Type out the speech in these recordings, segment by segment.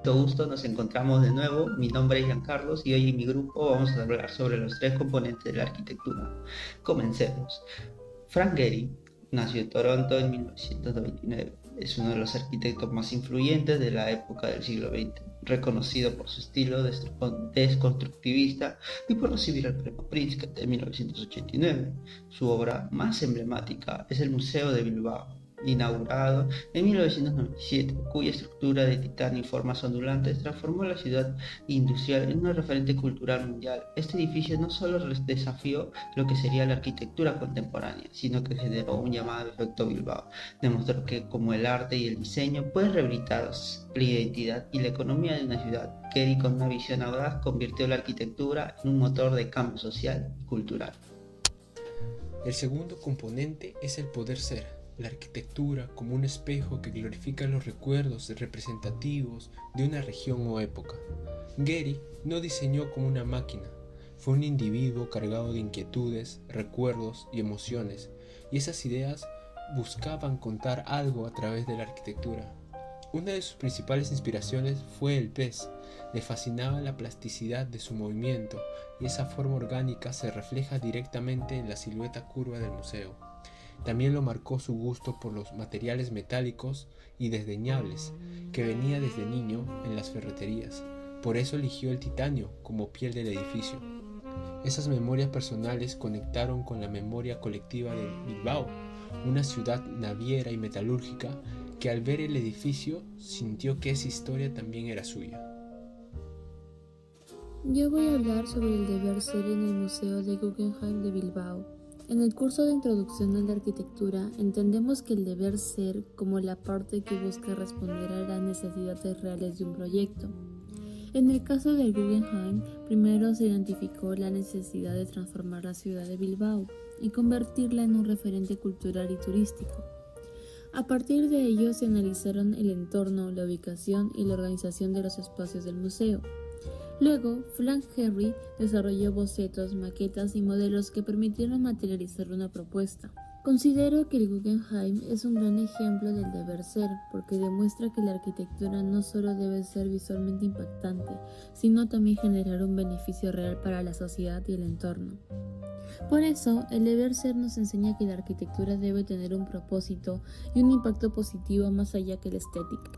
Mucho gusto, nos encontramos de nuevo. Mi nombre es Giancarlos y hoy en mi grupo vamos a hablar sobre los tres componentes de la arquitectura. Comencemos. Frank Gehry nació en Toronto en 1999. Es uno de los arquitectos más influyentes de la época del siglo XX, reconocido por su estilo desconstructivista y por recibir el Premio Pritzker en 1989. Su obra más emblemática es el Museo de Bilbao, inaugurado en 1997, cuya estructura de titanio y formas ondulantes transformó la ciudad industrial en una referente cultural mundial. Este edificio no solo desafió lo que sería la arquitectura contemporánea, sino que generó un llamado efecto Bilbao. Demostró que como el arte y el diseño pueden rehabilitar la identidad y la economía de una ciudad. Gehry, con una visión audaz, convirtió la arquitectura en un motor de cambio social y cultural. El segundo componente es el poder ser, la arquitectura como un espejo que glorifica los recuerdos representativos de una región o época. Gehry no diseñó como una máquina, fue un individuo cargado de inquietudes, recuerdos y emociones, y esas ideas buscaban contar algo a través de la arquitectura. Una de sus principales inspiraciones fue el pez. Le fascinaba la plasticidad de su movimiento y esa forma orgánica se refleja directamente en la silueta curva del museo. También lo marcó su gusto por los materiales metálicos y desdeñables que venía desde niño en las ferreterías. Por eso eligió el titanio como piel del edificio. Esas memorias personales conectaron con la memoria colectiva de Bilbao, una ciudad naviera y metalúrgica que al ver el edificio sintió que esa historia también era suya. Yo voy a hablar sobre el deber ser en el Museo de Guggenheim de Bilbao. En el curso de Introducción a la Arquitectura entendemos que el deber ser como la parte que busca responder a las necesidades reales de un proyecto. En el caso del Guggenheim, primero se identificó la necesidad de transformar la ciudad de Bilbao y convertirla en un referente cultural y turístico. A partir de ello se analizaron el entorno, la ubicación y la organización de los espacios del museo. Luego, Frank Gehry desarrolló bocetos, maquetas y modelos que permitieron materializar una propuesta. Considero que el Guggenheim es un gran ejemplo del deber ser, porque demuestra que la arquitectura no solo debe ser visualmente impactante, sino también generar un beneficio real para la sociedad y el entorno. Por eso, el deber ser nos enseña que la arquitectura debe tener un propósito y un impacto positivo más allá que la estética.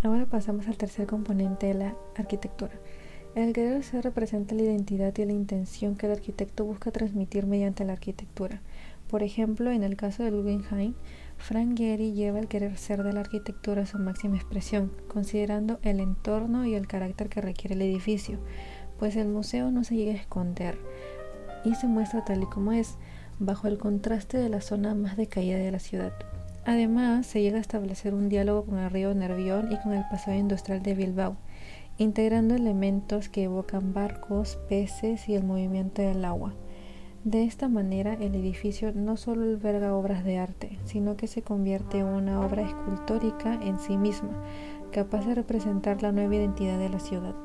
Ahora pasamos al tercer componente de la arquitectura. El querer ser representa la identidad y la intención que el arquitecto busca transmitir mediante la arquitectura. Por ejemplo, en el caso del Guggenheim, Frank Gehry lleva el querer ser de la arquitectura a su máxima expresión, considerando el entorno y el carácter que requiere el edificio, pues el museo no se llega a esconder y se muestra tal y como es, bajo el contraste de la zona más decaída de la ciudad. Además, se llega a establecer un diálogo con el río Nervión y con el paseo industrial de Bilbao, integrando elementos que evocan barcos, peces y el movimiento del agua. De esta manera, el edificio no solo alberga obras de arte, sino que se convierte en una obra escultórica en sí misma, capaz de representar la nueva identidad de la ciudad.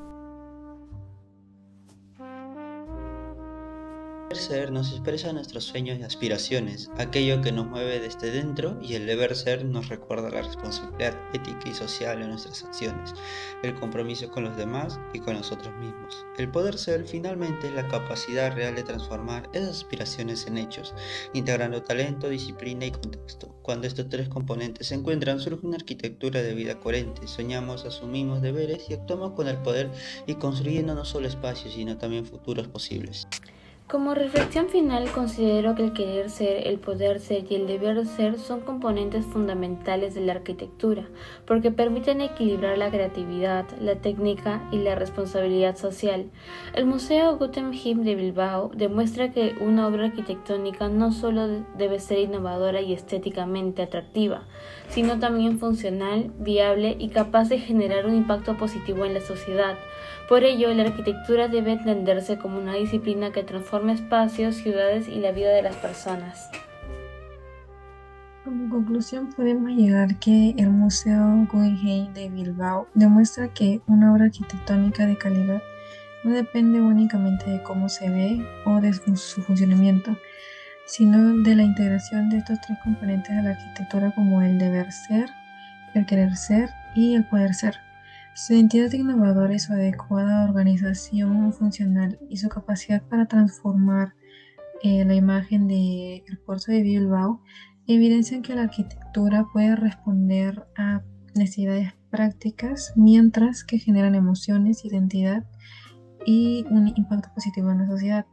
El ser nos expresa nuestros sueños y aspiraciones, aquello que nos mueve desde dentro, y el deber ser nos recuerda la responsabilidad ética y social en nuestras acciones, el compromiso con los demás y con nosotros mismos. El poder ser finalmente es la capacidad real de transformar esas aspiraciones en hechos, integrando talento, disciplina y contexto. Cuando estos tres componentes se encuentran, surge una arquitectura de vida coherente. Soñamos, asumimos deberes y actuamos con el poder y construyendo no solo espacios, sino también futuros posibles. Como reflexión final, considero que el querer ser, el poder ser y el deber ser son componentes fundamentales de la arquitectura, porque permiten equilibrar la creatividad, la técnica y la responsabilidad social. El Museo Guggenheim de Bilbao demuestra que una obra arquitectónica no solo debe ser innovadora y estéticamente atractiva, sino también funcional, viable y capaz de generar un impacto positivo en la sociedad. Por ello, la arquitectura debe entenderse como una disciplina que transforma espacios, ciudades y la vida de las personas. Como conclusión, podemos llegar que el Museo Guggenheim de Bilbao demuestra que una obra arquitectónica de calidad no depende únicamente de cómo se ve o de su funcionamiento, sino de la integración de estos tres componentes de la arquitectura como el deber ser, el querer ser y el poder ser. Su identidad innovadora y su adecuada organización funcional y su capacidad para transformar la imagen del puerto de Bilbao evidencian que la arquitectura puede responder a necesidades prácticas mientras que generan emociones, identidad y un impacto positivo en la sociedad.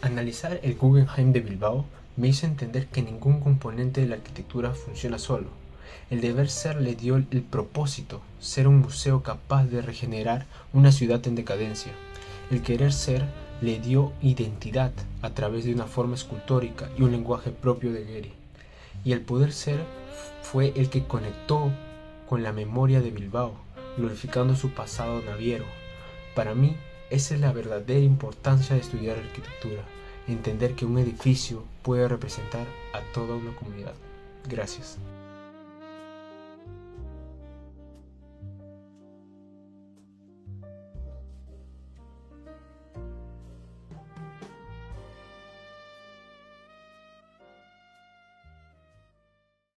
Analizar el Guggenheim de Bilbao me hizo entender que ningún componente de la arquitectura funciona solo. El deber ser le dio el propósito, ser un museo capaz de regenerar una ciudad en decadencia. El querer ser le dio identidad a través de una forma escultórica y un lenguaje propio de Gehry. Y el poder ser fue el que conectó con la memoria de Bilbao, glorificando su pasado naviero. Para mí, esa es la verdadera importancia de estudiar arquitectura, entender que un edificio puede representar a toda una comunidad. Gracias.